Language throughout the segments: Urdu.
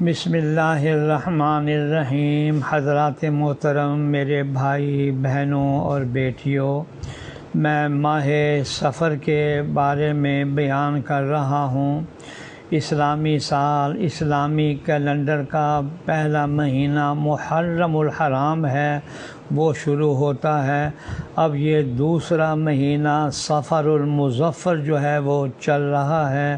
بسم اللہ الرحمن الرحیم۔ حضرات محترم، میرے بھائی بہنوں اور بیٹیوں، میں ماہ سفر کے بارے میں بیان کر رہا ہوں۔ اسلامی سال، اسلامی کیلنڈر کا پہلا مہینہ محرم الحرام ہے، وہ شروع ہوتا ہے۔ اب یہ دوسرا مہینہ صفر المظفر جو ہے وہ چل رہا ہے۔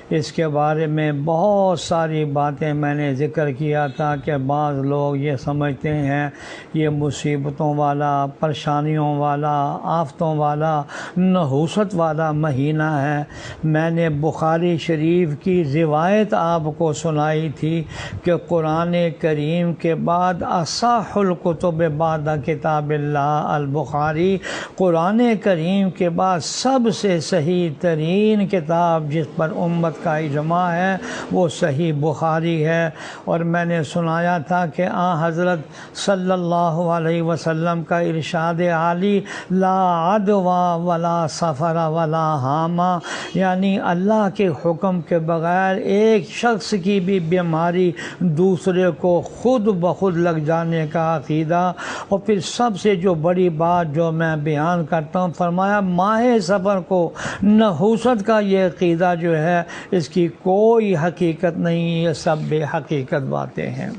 اس کے بارے میں بہت ساری باتیں میں نے ذکر کیا تھا کہ بعض لوگ یہ سمجھتے ہیں یہ مصیبتوں والا، پریشانیوں والا، آفتوں والا، نحوست والا مہینہ ہے۔ میں نے بخاری شریف کی روایت آپ کو سنائی تھی کہ قرآن کریم کے بعد اصح الکتب بعد کتاب اللہ البخاری، قرآن کریم کے بعد سب سے صحیح ترین کتاب جس پر امت کا اجماع ہے وہ صحیح بخاری ہے۔ اور میں نے سنایا تھا کہ حضرت صلی اللہ علیہ وسلم کا ارشاد عالی لا عدوى ولا سفر ولا حامہ، یعنی اللہ کے حکم کے بغیر ایک شخص کی بھی بیماری دوسرے کو خود بخود لگ جانے کا عقیدہ۔ اور پھر سب سے جو بڑی بات جو میں بیان کرتا ہوں، فرمایا ماہ سفر کو نحوست کا یہ عقیدہ جو ہے اس کی کوئی حقیقت نہیں، یہ سب بے حقیقت باتیں ہیں۔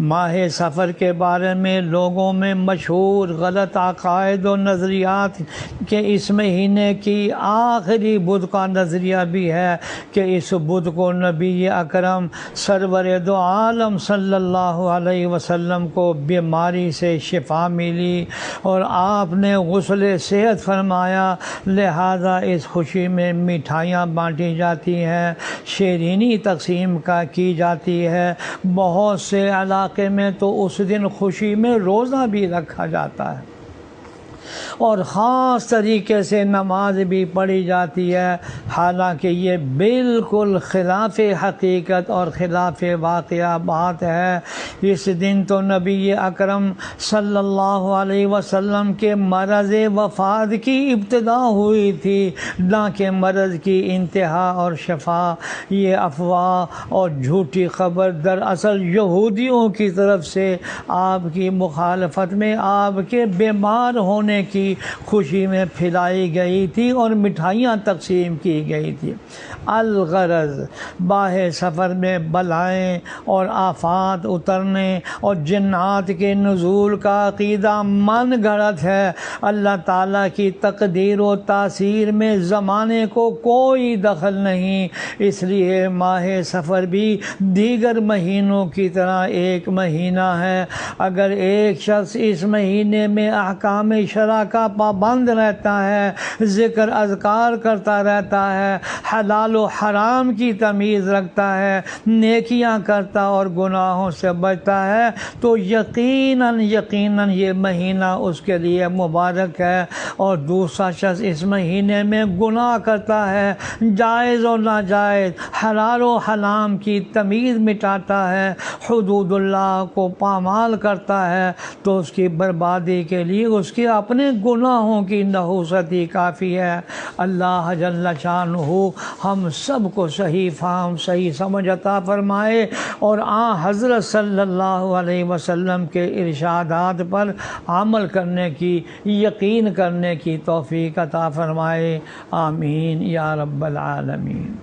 ماہ سفر کے بارے میں لوگوں میں مشہور غلط عقائد و نظریات کہ اس مہینے کی آخری بدھ کا نظریہ بھی ہے کہ اس بدھ کو نبی اکرم سرور دو عالم صلی اللہ علیہ وسلم کو بیماری سے شفا ملی اور آپ نے غسل صحت فرمایا، لہذا اس خوشی میں مٹھائیاں بانٹی جاتی ہیں، شیرینی تقسیم کی جاتی ہے۔ بہت سے علاقے میں تو اس دن خوشی میں روزہ بھی رکھا جاتا ہے اور خاص طریقے سے نماز بھی پڑھی جاتی ہے، حالانکہ یہ بالکل خلاف حقیقت اور خلاف واقعہ بات ہے۔ اس دن تو نبی اکرم صلی اللہ علیہ وسلم کے مرض وفات کی ابتدا ہوئی تھی، نہ کہ مرض کی انتہا اور شفا۔ یہ افواہ اور جھوٹی خبر دراصل یہودیوں کی طرف سے آپ کی مخالفت میں آپ کے بیمار ہونے کی خوشی میں پھیلائی گئی تھی اور مٹھائیاں تقسیم کی گئی تھی۔ الغرض ماہ سفر میں بلائیں اور آفات اترنے اور جنات کے نزول کا عقیدہ من گھڑت ہے۔ اللہ تعالیٰ کی تقدیر و تاثیر میں زمانے کو کوئی دخل نہیں، اس لیے ماہ سفر بھی دیگر مہینوں کی طرح ایک مہینہ ہے۔ اگر ایک شخص اس مہینے میں احکام شرع کا پابند رہتا ہے، ذکر اذکار کرتا رہتا ہے، حلال و حرام کی تمیز رکھتا ہے، نیکیاں کرتا اور گناہوں سے بچتا ہے، تو یقیناً یہ مہینہ اس کے لیے مبارک ہے۔ اور دوسرا شخص اس مہینے میں گناہ کرتا ہے، جائز و ناجائز، حلال و حرام کی تمیز مٹاتا ہے، حدود اللہ کو پامال کرتا ہے، تو اس کی بربادی کے لیے اس کے اپنے گناہوں کی نحوست ہی کافی ہے۔ اللہ جل شانہ ہم سب کو صحیح فہم، صحیح سمجھ عطا فرمائے اور حضرت صلی اللہ علیہ وسلم کے ارشادات پر عمل کرنے کی، یقین کرنے کی توفیق عطا فرمائے۔ آمین یا رب العالمین۔